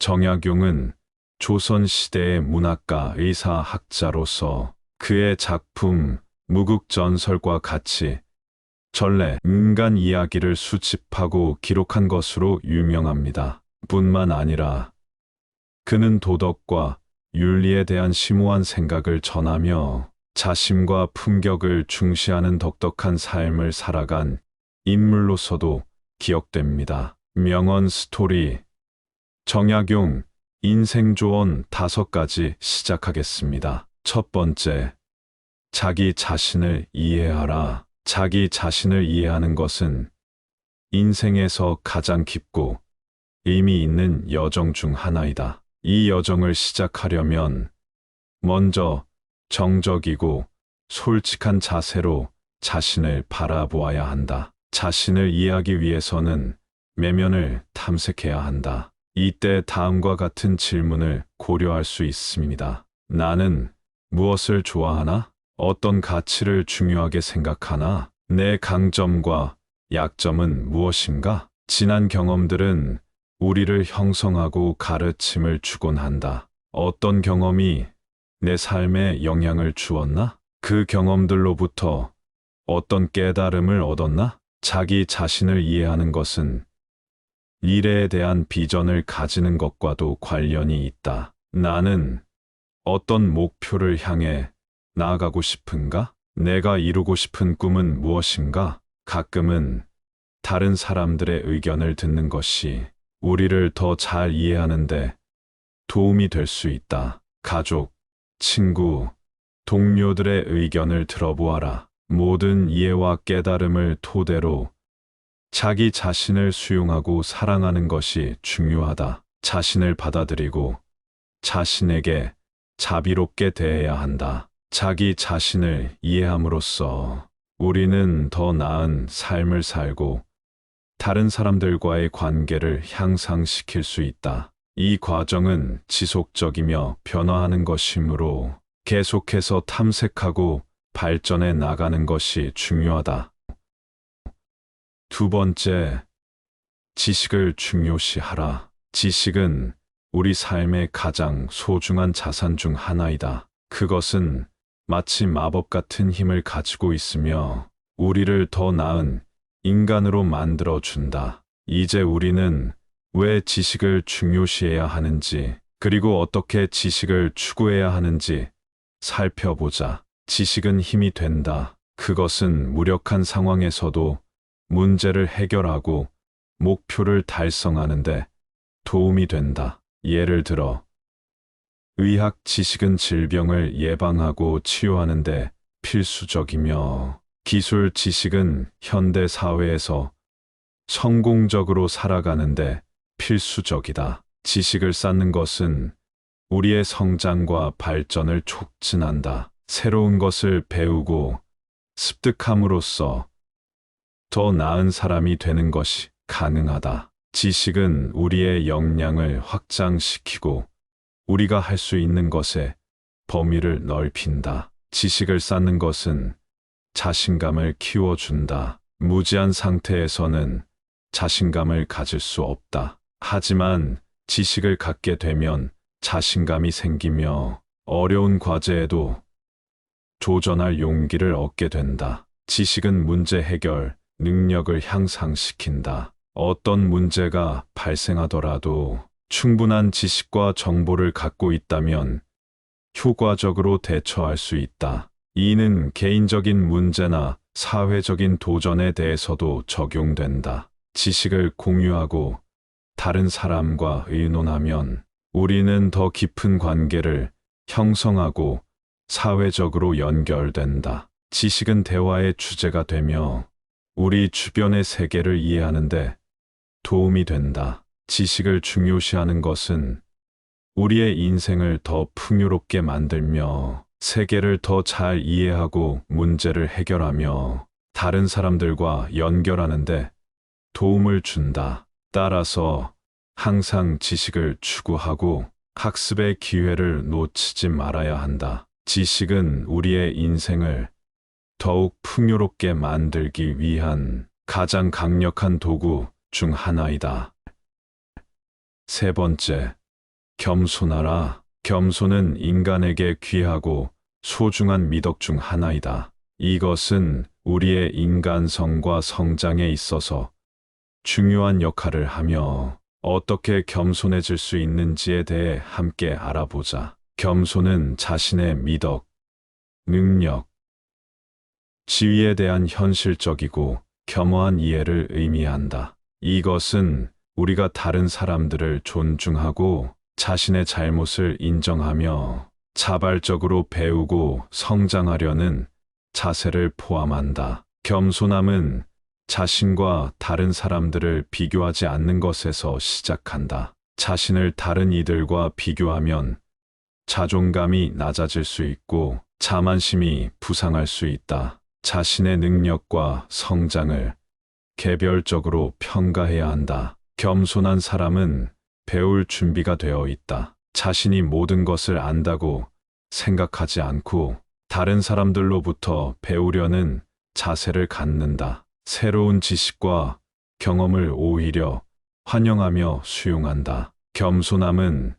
정약용은 조선시대의 문학가, 의사, 학자로서 그의 작품 무국전설과 같이 전래 인간 이야기를 수집하고 기록한 것으로 유명합니다. 뿐만 아니라 그는 도덕과 윤리에 대한 심오한 생각을 전하며 자심과 품격을 중시하는 독특한 삶을 살아간 인물로서도 기억됩니다. 명언 스토리 정약용 인생 조언 5가지 시작하겠습니다. 첫 번째, 자기 자신을 이해하라. 자기 자신을 이해하는 것은 인생에서 가장 깊고 의미 있는 여정 중 하나이다. 이 여정을 시작하려면 먼저 정적이고 솔직한 자세로 자신을 바라보아야 한다. 자신을 이해하기 위해서는 내면을 탐색해야 한다. 이때 다음과 같은 질문을 고려할 수 있습니다. 나는 무엇을 좋아하나? 어떤 가치를 중요하게 생각하나? 내 강점과 약점은 무엇인가? 지난 경험들은 우리를 형성하고 가르침을 주곤 한다. 어떤 경험이 내 삶에 영향을 주었나? 그 경험들로부터 어떤 깨달음을 얻었나? 자기 자신을 이해하는 것은 미래에 대한 비전을 가지는 것과도 관련이 있다. 나는 어떤 목표를 향해 나아가고 싶은가? 내가 이루고 싶은 꿈은 무엇인가? 가끔은 다른 사람들의 의견을 듣는 것이 우리를 더 잘 이해하는데 도움이 될 수 있다. 가족, 친구, 동료들의 의견을 들어보아라. 모든 이해와 깨달음을 토대로 자기 자신을 수용하고 사랑하는 것이 중요하다. 자신을 받아들이고 자신에게 자비롭게 대해야 한다. 자기 자신을 이해함으로써 우리는 더 나은 삶을 살고 다른 사람들과의 관계를 향상시킬 수 있다. 이 과정은 지속적이며 변화하는 것이므로 계속해서 탐색하고 발전해 나가는 것이 중요하다. 두 번째, 지식을 중요시하라. 지식은 우리 삶의 가장 소중한 자산 중 하나이다. 그것은 마치 마법 같은 힘을 가지고 있으며 우리를 더 나은 인간으로 만들어준다. 이제 우리는 왜 지식을 중요시해야 하는지, 그리고 어떻게 지식을 추구해야 하는지 살펴보자. 지식은 힘이 된다. 그것은 무력한 상황에서도 문제를 해결하고 목표를 달성하는데 도움이 된다. 예를 들어, 의학 지식은 질병을 예방하고 치유하는데 필수적이며, 기술 지식은 현대 사회에서 성공적으로 살아가는데 필수적이다. 지식을 쌓는 것은 우리의 성장과 발전을 촉진한다. 새로운 것을 배우고 습득함으로써 더 나은 사람이 되는 것이 가능하다. 지식은 우리의 역량을 확장시키고 우리가 할 수 있는 것의 범위를 넓힌다. 지식을 쌓는 것은 자신감을 키워준다. 무지한 상태에서는 자신감을 가질 수 없다. 하지만 지식을 갖게 되면 자신감이 생기며 어려운 과제에도 도전할 용기를 얻게 된다. 지식은 문제 해결 능력을 향상시킨다. 어떤 문제가 발생하더라도 충분한 지식과 정보를 갖고 있다면 효과적으로 대처할 수 있다. 이는 개인적인 문제나 사회적인 도전에 대해서도 적용된다. 지식을 공유하고 다른 사람과 의논하면 우리는 더 깊은 관계를 형성하고 사회적으로 연결된다. 지식은 대화의 주제가 되며 우리 주변의 세계를 이해하는데 도움이 된다. 지식을 중요시하는 것은 우리의 인생을 더 풍요롭게 만들며 세계를 더 잘 이해하고 문제를 해결하며 다른 사람들과 연결하는데 도움을 준다. 따라서 항상 지식을 추구하고 학습의 기회를 놓치지 말아야 한다. 지식은 우리의 인생을 더욱 풍요롭게 만들기 위한 가장 강력한 도구 중 하나이다. 세 번째, 겸손하라. 겸손은 인간에게 귀하고 소중한 미덕 중 하나이다. 이것은 우리의 인간성과 성장에 있어서 중요한 역할을 하며 어떻게 겸손해질 수 있는지에 대해 함께 알아보자. 겸손은 자신의 미덕, 능력, 지위에 대한 현실적이고 겸허한 이해를 의미한다. 이것은 우리가 다른 사람들을 존중하고 자신의 잘못을 인정하며 자발적으로 배우고 성장하려는 자세를 포함한다. 겸손함은 자신과 다른 사람들을 비교하지 않는 것에서 시작한다. 자신을 다른 이들과 비교하면 자존감이 낮아질 수 있고 자만심이 부상할 수 있다. 자신의 능력과 성장을 개별적으로 평가해야 한다. 겸손한 사람은 배울 준비가 되어 있다. 자신이 모든 것을 안다고 생각하지 않고 다른 사람들로부터 배우려는 자세를 갖는다. 새로운 지식과 경험을 오히려 환영하며 수용한다. 겸손함은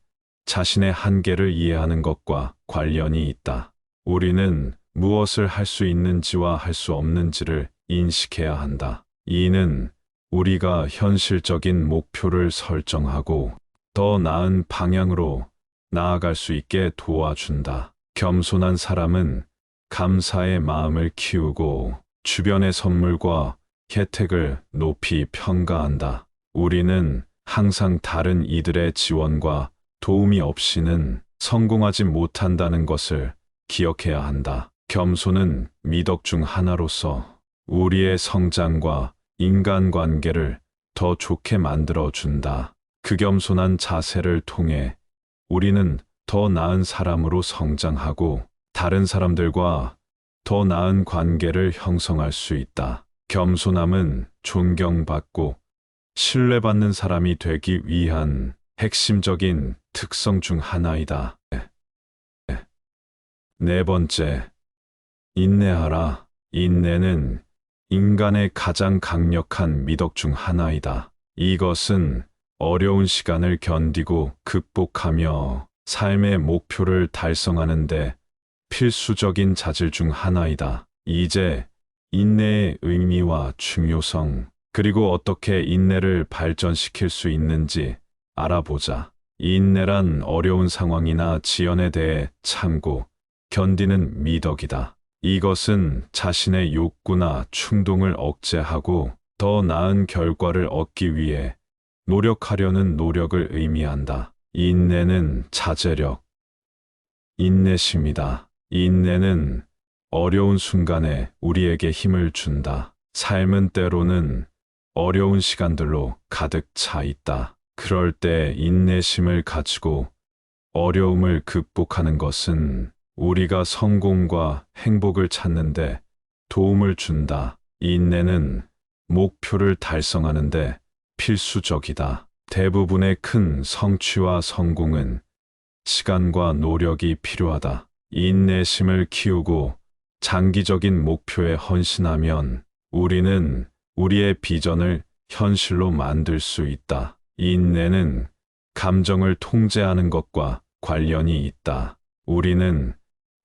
자신의 한계를 이해하는 것과 관련이 있다. 우리는 무엇을 할 수 있는지와 할 수 없는지를 인식해야 한다. 이는 우리가 현실적인 목표를 설정하고 더 나은 방향으로 나아갈 수 있게 도와준다. 겸손한 사람은 감사의 마음을 키우고 주변의 선물과 혜택을 높이 평가한다. 우리는 항상 다른 이들의 지원과 도움이 없이는 성공하지 못한다는 것을 기억해야 한다. 겸손은 미덕 중 하나로서 우리의 성장과 인간관계를 더 좋게 만들어준다. 그 겸손한 자세를 통해 우리는 더 나은 사람으로 성장하고 다른 사람들과 더 나은 관계를 형성할 수 있다. 겸손함은 존경받고 신뢰받는 사람이 되기 위한 핵심적인 특성 중 하나이다. 네 번째, 인내하라. 인내는 인간의 가장 강력한 미덕 중 하나이다. 이것은 어려운 시간을 견디고 극복하며 삶의 목표를 달성하는 데 필수적인 자질 중 하나이다. 이제 인내의 의미와 중요성, 그리고 어떻게 인내를 발전시킬 수 있는지 알아보자. 인내란 어려운 상황이나 지연에 대해 참고 견디는 미덕이다. 이것은 자신의 욕구나 충동을 억제하고 더 나은 결과를 얻기 위해 노력하려는 노력을 의미한다. 인내는 자제력, 인내심이다. 인내는 어려운 순간에 우리에게 힘을 준다. 삶은 때로는 어려운 시간들로 가득 차 있다. 그럴 때 인내심을 가지고 어려움을 극복하는 것은 우리가 성공과 행복을 찾는데 도움을 준다. 인내는 목표를 달성하는데 필수적이다. 대부분의 큰 성취와 성공은 시간과 노력이 필요하다. 인내심을 키우고 장기적인 목표에 헌신하면 우리는 우리의 비전을 현실로 만들 수 있다. 인내는 감정을 통제하는 것과 관련이 있다. 우리는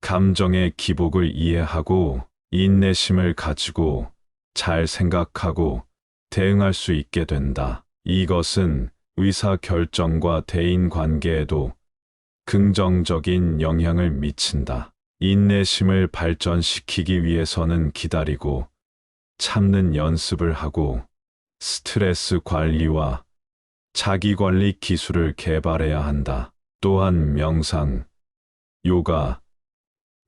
감정의 기복을 이해하고 인내심을 가지고 잘 생각하고 대응할 수 있게 된다. 이것은 의사결정과 대인관계에도 긍정적인 영향을 미친다. 인내심을 발전시키기 위해서는 기다리고 참는 연습을 하고 스트레스 관리와 자기관리 기술을 개발해야 한다. 또한 명상, 요가,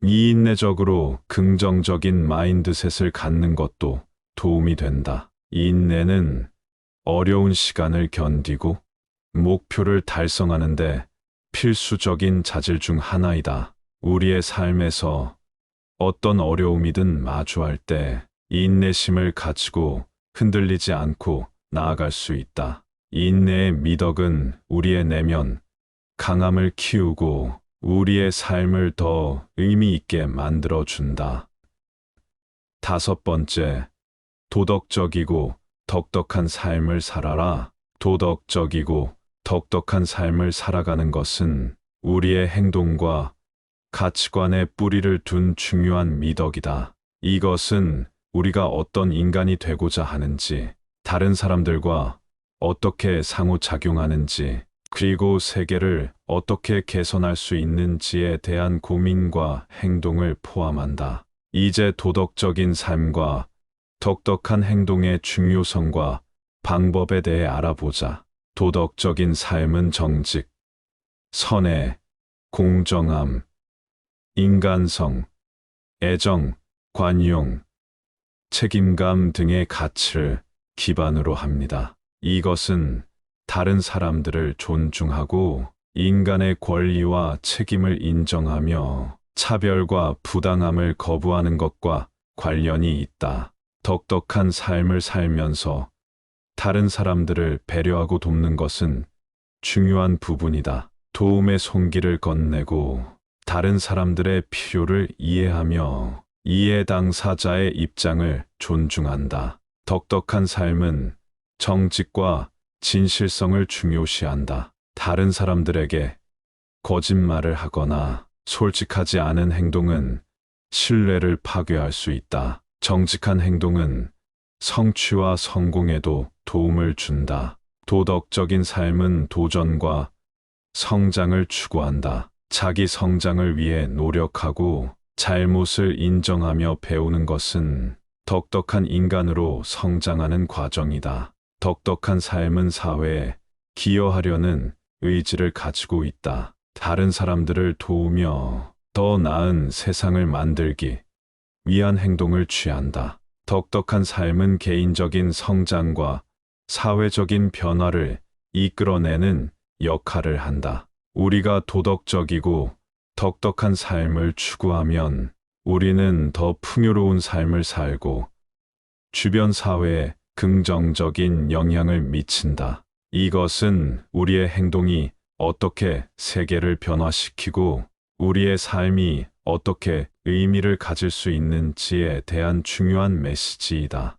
미인내적으로 긍정적인 마인드셋을 갖는 것도 도움이 된다. 인내는 어려운 시간을 견디고 목표를 달성하는데 필수적인 자질 중 하나이다. 우리의 삶에서 어떤 어려움이든 마주할 때 인내심을 가지고 흔들리지 않고 나아갈 수 있다. 인내의 미덕은 우리의 내면 강함을 키우고 우리의 삶을 더 의미 있게 만들어준다. 다섯 번째, 도덕적이고 덕덕한 삶을 살아라. 도덕적이고 덕덕한 삶을 살아가는 것은 우리의 행동과 가치관에 뿌리를 둔 중요한 미덕이다. 이것은 우리가 어떤 인간이 되고자 하는지, 다른 사람들과 어떻게 상호작용하는지, 그리고 세계를 어떻게 개선할 수 있는지에 대한 고민과 행동을 포함한다. 이제 도덕적인 삶과 덕덕한 행동의 중요성과 방법에 대해 알아보자. 도덕적인 삶은 정직, 선해, 공정함, 인간성, 애정, 관용, 책임감 등의 가치를 기반으로 합니다. 이것은 다른 사람들을 존중하고 인간의 권리와 책임을 인정하며 차별과 부당함을 거부하는 것과 관련이 있다. 덕덕한 삶을 살면서 다른 사람들을 배려하고 돕는 것은 중요한 부분이다. 도움의 손길을 건네고 다른 사람들의 필요를 이해하며 이해 당사자의 입장을 존중한다. 덕덕한 삶은 정직과 진실성을 중요시한다. 다른 사람들에게 거짓말을 하거나 솔직하지 않은 행동은 신뢰를 파괴할 수 있다. 정직한 행동은 성취와 성공에도 도움을 준다. 도덕적인 삶은 도전과 성장을 추구한다. 자기 성장을 위해 노력하고 잘못을 인정하며 배우는 것은 덕덕한 인간으로 성장하는 과정이다. 덕덕한 삶은 사회에 기여하려는 의지를 가지고 있다. 다른 사람들을 도우며 더 나은 세상을 만들기 위한 행동을 취한다. 덕덕한 삶은 개인적인 성장과 사회적인 변화를 이끌어내는 역할을 한다. 우리가 도덕적이고 덕덕한 삶을 추구하면 우리는 더 풍요로운 삶을 살고 주변 사회에 긍정적인 영향을 미친다. 이것은 우리의 행동이 어떻게 세계를 변화시키고 우리의 삶이 어떻게 의미를 가질 수 있는지에 대한 중요한 메시지이다.